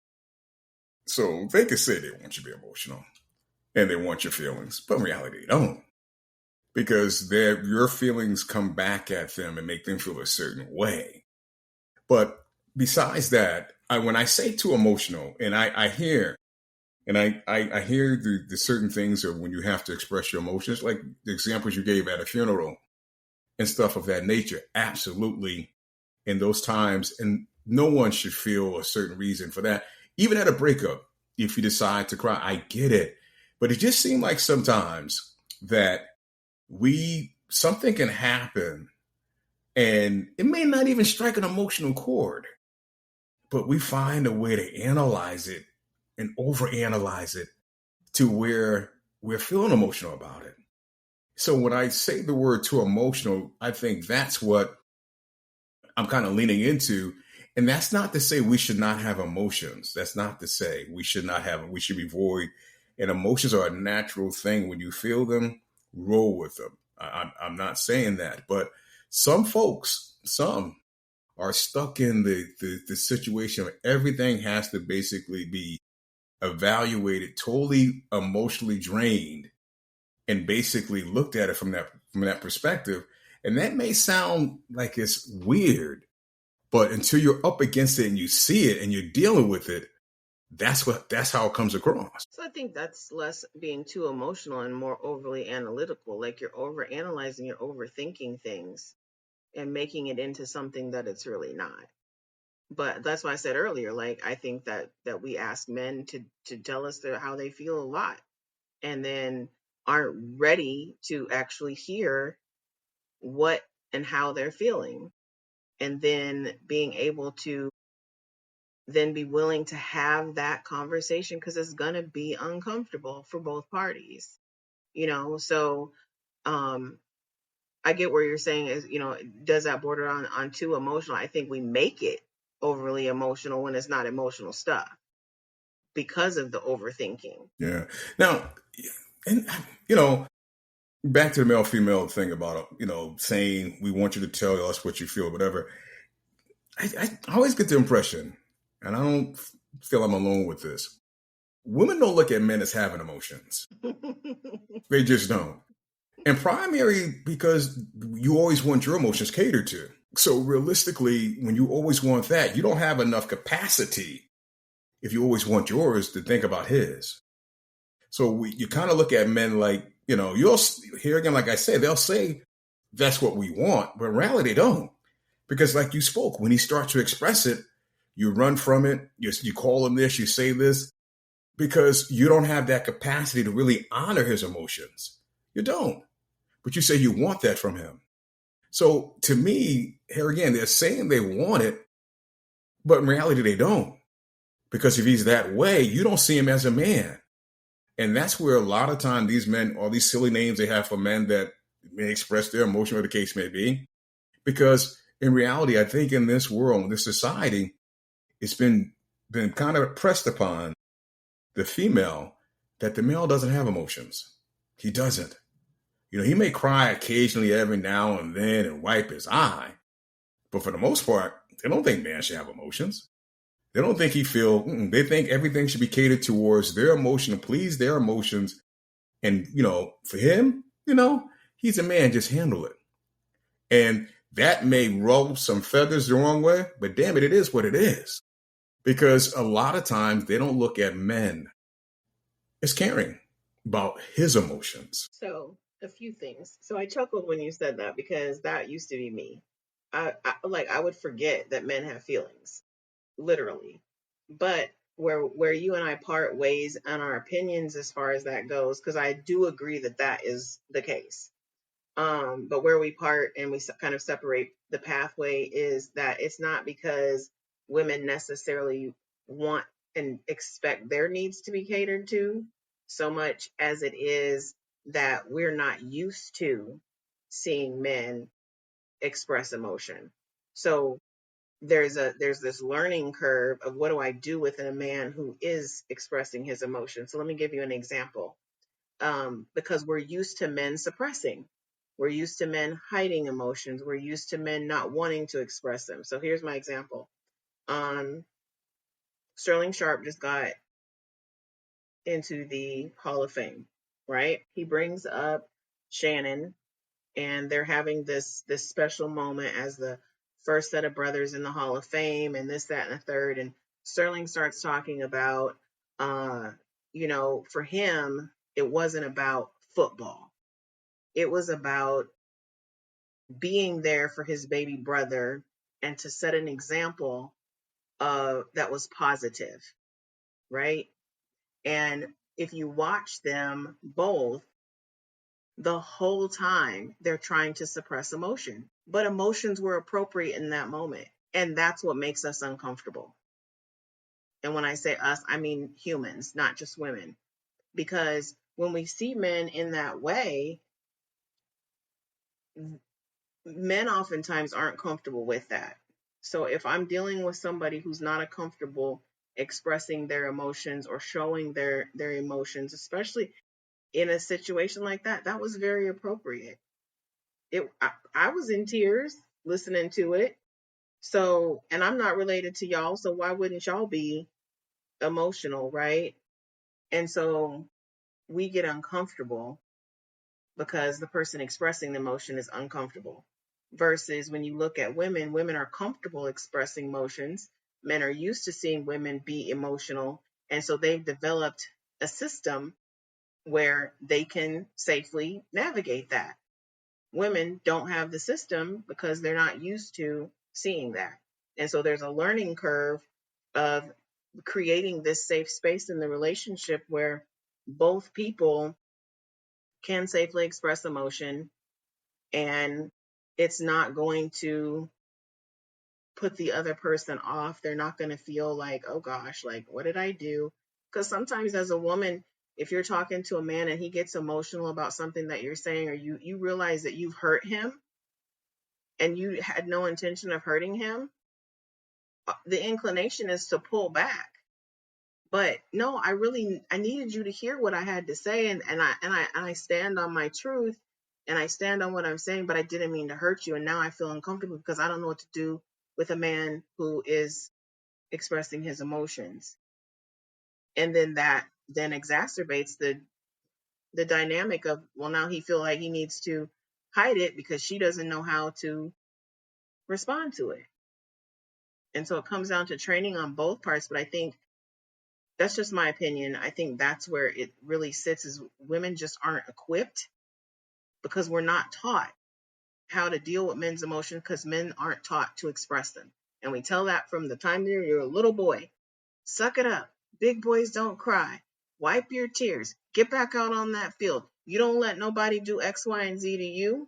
So they can say they want you to be emotional and they want your feelings, but in reality they don't. Because your feelings come back at them and make them feel a certain way. But besides that, when I say too emotional, and I hear the certain things of when you have to express your emotions, like the examples you gave at a funeral and stuff of that nature. Absolutely, in those times, and no one should feel a certain reason for that. Even at a breakup, if you decide to cry, I get it. But it just seemed like sometimes that something can happen and it may not even strike an emotional chord, but we find a way to analyze it and overanalyze it to where we're feeling emotional about it. So when I say the word too emotional, I think that's what I'm kind of leaning into. And that's not to say we should not have emotions. That's not to say we should be void. And emotions are a natural thing. When you feel them, roll with them. I'm not saying that, but some folks, are stuck in the situation where everything has to basically be evaluated, totally emotionally drained, and basically looked at it from that perspective. And that may sound like it's weird, but until you're up against it and you see it and you're dealing with it, that's how it comes across. So I think that's less being too emotional and more overly analytical. Like you're overanalyzing, you're overthinking things and making it into something that it's really not. But that's why I said earlier, like I think that we ask men to tell us how they feel a lot, and then aren't ready to actually hear what and how they're feeling, and then being able to then be willing to have that conversation, because it's going to be uncomfortable for both parties, so I get where you're saying is, does that border on too emotional? I think we make it overly emotional when it's not emotional stuff because of the overthinking. Yeah. Now, and back to the male female thing about saying we want you to tell us what you feel, whatever. I always get the impression, and I don't feel I'm alone with this. Women don't look at men as having emotions. They just don't. And primary, because you always want your emotions catered to. So realistically, when you always want that, you don't have enough capacity, if you always want yours, to think about his. So you kind of look at men like, you'll hear again, like I said, they'll say that's what we want, but in reality they don't. Because like you spoke, when he starts to express it, you run from it, you call him this, you say this, because you don't have that capacity to really honor his emotions. You don't. But you say you want that from him. So to me, here again, they're saying they want it, but in reality they don't. Because if he's that way, you don't see him as a man. And that's where a lot of time these men, all these silly names they have for men that may express their emotion, whatever the case may be. Because in reality, I think in this world, in this society, it's been kind of pressed upon the female that the male doesn't have emotions. He doesn't. He may cry occasionally every now and then and wipe his eye. But for the most part, they don't think man should have emotions. They don't think they think everything should be catered towards their emotion, to please their emotions. And, for him, he's a man, just handle it. And that may ruffle some feathers the wrong way, but damn it, it is what it is. Because a lot of times they don't look at men as caring. about his emotions. So, a few things. So, I chuckled when you said that because that used to be me. I would forget that men have feelings, literally. But where you and I part ways on our opinions as far as that goes, because I do agree that that is the case. But where we part and we kind of separate the pathway is that it's not because women necessarily want and expect their needs to be catered to so much as it is that we're not used to seeing men express emotion. So there's this learning curve of what do I do with a man who is expressing his emotion. So let me give you an example. Because we're used to men suppressing. We're used to men hiding emotions. We're used to men not wanting to express them. So here's my example. Sterling Sharp just got into the Hall of Fame, right? He brings up Shannon, and they're having this special moment as the first set of brothers in the Hall of Fame, and this, that, and the third. And Sterling starts talking about, for him, it wasn't about football. It was about being there for his baby brother and to set an example that was positive, right? And if you watch them both, the whole time they're trying to suppress emotion, but emotions were appropriate in that moment. And that's what makes us uncomfortable. And when I say us, I mean humans, not just women. Because when we see men in that way, men oftentimes aren't comfortable with that. So if I'm dealing with somebody who's not comfortable expressing their emotions or showing their emotions, especially in a situation like that, that was very appropriate. I was in tears listening to it. So, and I'm not related to y'all, so why wouldn't y'all be emotional, right? And so we get uncomfortable because the person expressing the emotion is uncomfortable. Versus when you look at women, women are comfortable expressing emotions. Men are used to seeing women be emotional. And so they've developed a system where they can safely navigate that. Women don't have the system because they're not used to seeing that. And so there's a learning curve of creating this safe space in the relationship where both people can safely express emotion, and it's not going to put the other person off. They're not going to feel like, oh gosh, like, what did I do? Because sometimes as a woman, if you're talking to a man and he gets emotional about something that you're saying, or you realize that you've hurt him and you had no intention of hurting him, the inclination is to pull back. But no, I needed you to hear what I had to say, and I stand on my truth, and I stand on what I'm saying, but I didn't mean to hurt you, and now I feel uncomfortable because I don't know what to do with a man who is expressing his emotions. And then that then exacerbates the dynamic of, well, now he feel like he needs to hide it because she doesn't know how to respond to it. And so it comes down to training on both parts, but I think that's just my opinion. I think that's where it really sits, is women just aren't equipped because we're not taught how to deal with men's emotions, because men aren't taught to express them. And we tell that from the time you're a little boy. Suck it up. Big boys don't cry. Wipe your tears. Get back out on that field. You don't let nobody do X, Y, and Z to you.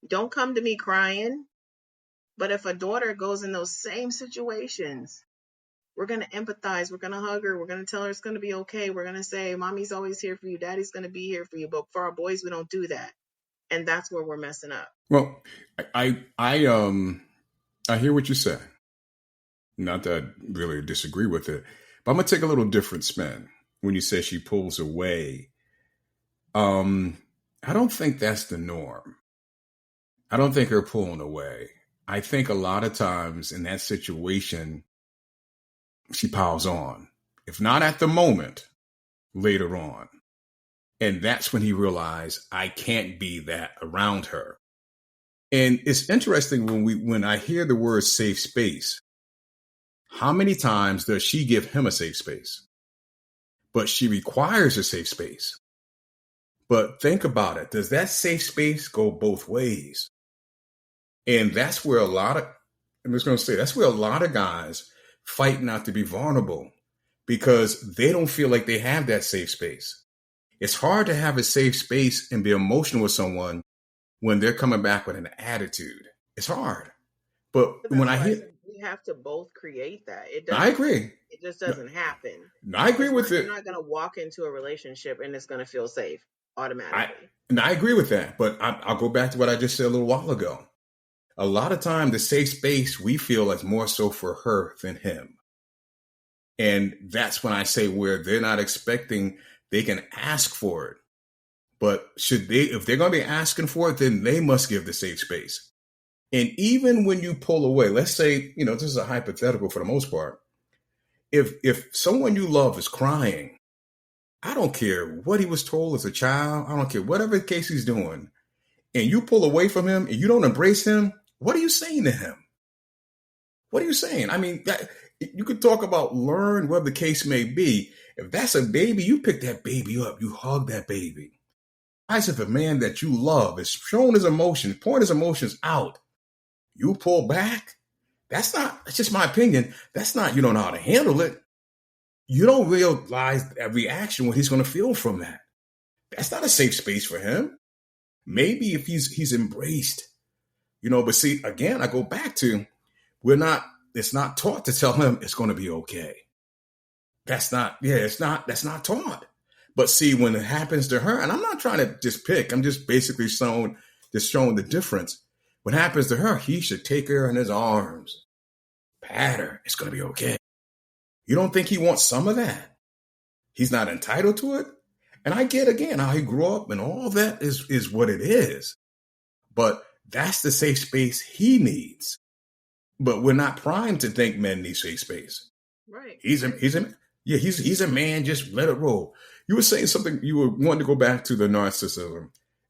Don't come to me crying. But if a daughter goes in those same situations, we're going to empathize. We're going to hug her. We're going to tell her it's going to be okay. We're going to say, mommy's always here for you. Daddy's going to be here for you. But for our boys, we don't do that. And that's where we're messing up. Well, I hear what you say. Not that I really disagree with it, but I'm gonna take a little different spin when you say she pulls away. I don't think that's the norm. I don't think her pulling away. I think a lot of times in that situation, she piles on. If not at the moment, later on. And that's when he realized, I can't be that around her. And it's interesting when I hear the word safe space, how many times does she give him a safe space? But she requires a safe space. But think about it. Does that safe space go both ways? And that's where I'm just going to say, that's where a lot of guys fight not to be vulnerable because they don't feel like they have that safe space. It's hard to have a safe space and be emotional with someone when they're coming back with an attitude. It's hard. But But when that's I why I hear, said we have to both create that. I agree. It just No, doesn't happen. I agree with You're it. not gonna walk into a relationship and it's gonna feel safe I automatically. and I agree with that. But I'll go back to what I just said a little while ago. A lot of time, the safe space we feel is more so for her than him. And that's when I say where they're not expecting, they can ask for it. But if they're going to be asking for it, then they must give the safe space. And even when you pull away, let's say, this is a hypothetical for the most part. If someone you love is crying, I don't care what he was told as a child. I don't care whatever the case he's doing. And you pull away from him and you don't embrace him, what are you saying to him? What are you saying? I mean, that you could talk about learn, whatever the case may be. If that's a baby, you pick that baby up, you hug that baby. As if a man that you love is showing his emotions, pouring his emotions out, you pull back. That's just my opinion. That's not, you don't know how to handle it. You don't realize that reaction, what he's going to feel from that. That's not a safe space for him. Maybe if he's embraced, but see, again, I go back to, it's not taught to tell him it's going to be okay. That's not taught. But see, when it happens to her, and I'm not trying to just pick, I'm just basically showing the difference. What happens to her, he should take her in his arms, pat her. It's going to be okay. You don't think he wants some of that? He's not entitled to it? And I get, again, how he grew up and all that is what it is. But that's the safe space he needs. But we're not primed to think men need safe space. Right. He's a man. Just let it roll. You were saying something. You were wanting to go back to the narcissism,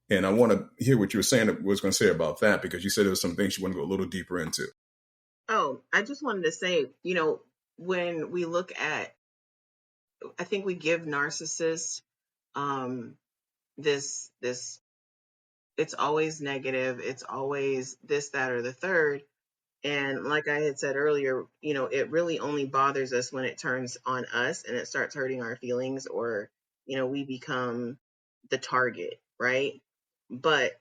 and I want to hear what you were saying. Was going to say about that because you said there was some things you want to go a little deeper into. Oh, I just wanted to say, when we look at, I think we give narcissists this it's always negative. It's always this, that, or the third. And like I had said earlier, it really only bothers us when it turns on us and it starts hurting our feelings or, we become the target, right? But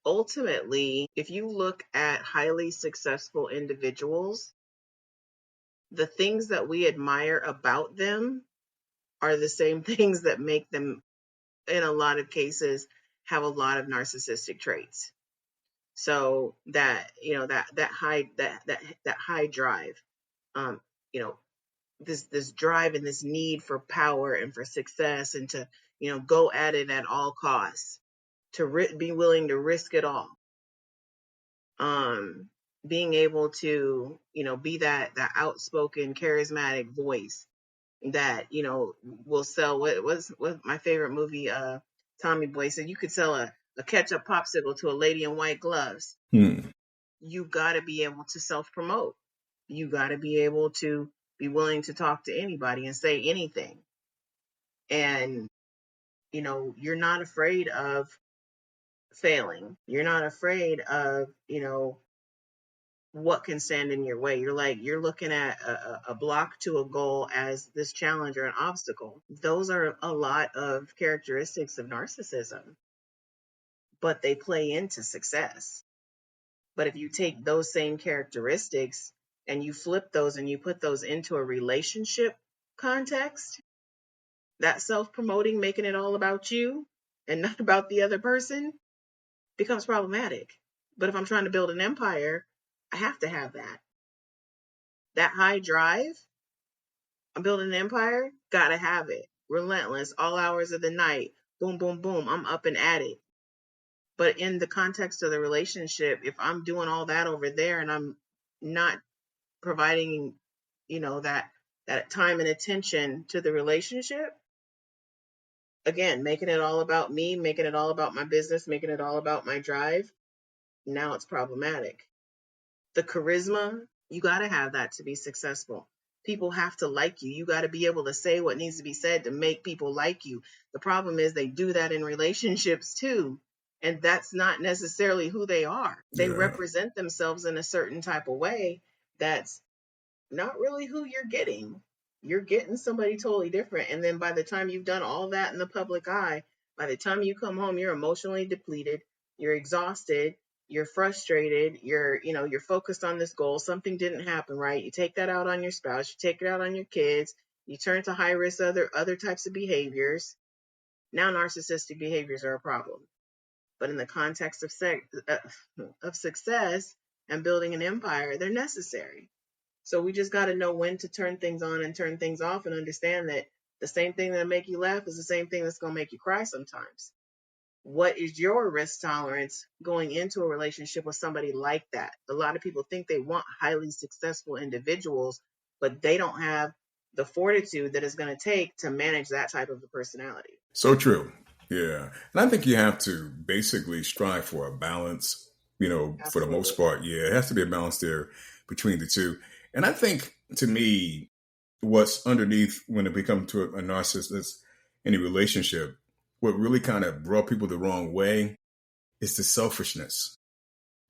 ultimately, if you look at highly successful individuals, the things that we admire about them are the same things that make them, in a lot of cases, have a lot of narcissistic traits. So that, that high drive, um, you know, this drive and this need for power and for success and to, go at it at all costs, to be willing to risk it all. Being able to, be that outspoken, charismatic voice that, will sell what my favorite movie, Tommy Boy said, you could sell a ketchup popsicle to a lady in white gloves. You got to be able to self-promote. You got to be able to be willing to talk to anybody and say anything. And, you're not afraid of failing. You're not afraid of, what can stand in your way. You're looking at a block to a goal as this challenge or an obstacle. Those are a lot of characteristics of narcissism, but they play into success. But if you take those same characteristics and you flip those and you put those into a relationship context, that self-promoting, making it all about you and not about the other person, becomes problematic. But if I'm trying to build an empire, I have to have that. That high drive, I'm building an empire, gotta have it. Relentless, all hours of the night, boom, boom, boom, I'm up and at it. But in the context of the relationship, if I'm doing all that over there and I'm not providing, that time and attention to the relationship, again, making it all about me, making it all about my business, making it all about my drive, now it's problematic. The charisma, you got to have that to be successful. people have to like you. You got to be able to say what needs to be said to make people like you. The problem is they do that in relationships too. And that's not necessarily who they are. They Yeah. represent themselves in a certain type of way that's not really who you're getting. You're getting somebody totally different. And then by the time you've done all that in the public eye, by the time you come home, you're emotionally depleted, you're exhausted, you're frustrated, you're focused on this goal. Something didn't happen right. You take that out on your spouse, you take it out on your kids, you turn to high risk other types of behaviors. Now narcissistic behaviors are a problem. But in the context of success and building an empire, they're necessary. So we just got to know when to turn things on and turn things off and understand that the same thing that make you laugh is the same thing that's going to make you cry sometimes. What is your risk tolerance going into a relationship with somebody like that? A lot of people think they want highly successful individuals, but they don't have the fortitude that it's going to take to manage that type of a personality. So true. Yeah. And I think you have to basically strive for a balance, for the most Absolutely. part. Yeah, it has to be a balance there between the two. And I think to me, what's underneath when it becomes to a narcissist in a relationship, what really kind of brought people the wrong way is the selfishness.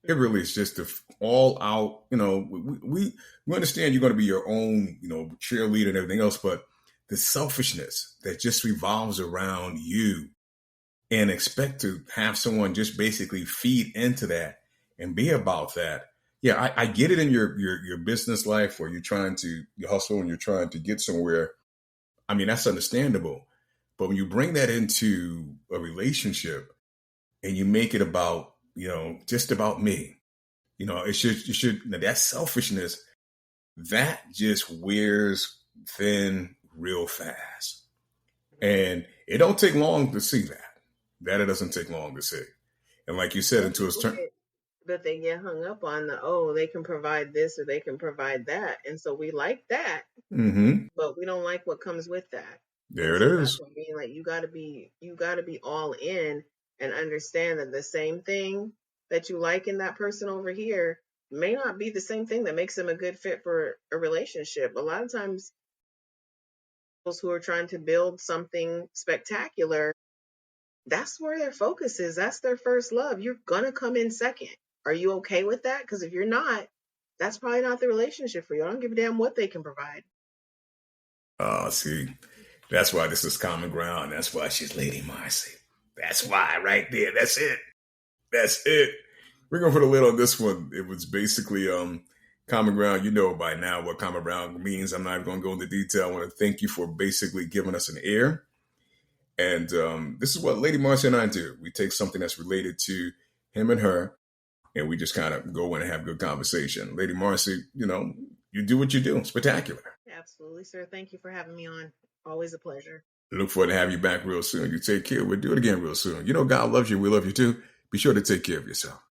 It really is just the all out, we understand you're going to be your own, cheerleader and everything else, but the selfishness that just revolves around you and expect to have someone just basically feed into that and be about that. Yeah, I get it in your business life where you're trying to you hustle and you're trying to get somewhere. I mean, that's understandable. But when you bring that into a relationship and you make it about, just about me, that selfishness, that just wears thin real fast. And it don't take long to see that. That it doesn't take long to see. And like you said, But until it's turned. they get hung up on they can provide this or they can provide that. And so we like that, Mm-hmm. but we don't like what comes with that. There And it so that's is. what I mean. Like you gotta be all in and understand that the same thing that you like in that person over here may not be the same thing that makes them a good fit for a relationship. A lot of times those who are trying to build something spectacular, that's where their focus is. That's their first love. You're gonna come in second. Are you okay with that? Because if you're not, that's probably not the relationship for you. I don't give a damn what they can provide. See, that's why this is common ground. That's why she's Lady Marcy. That's why, right there. That's it. That's it. We're gonna put a lid on this one. It was basically common ground. You know by now what common ground means. I'm not even gonna go into detail. I want to thank you for basically giving us an ear. And this is what Lady Marcy and I do. We take something that's related to him and her, and we just kind of go in and have good conversation. Lady Marcy, you do what you do. Spectacular. Absolutely, sir. Thank you for having me on. Always a pleasure. Look forward to have you back real soon. You take care. We'll do it again real soon. God loves you. We love you too. Be sure to take care of yourself.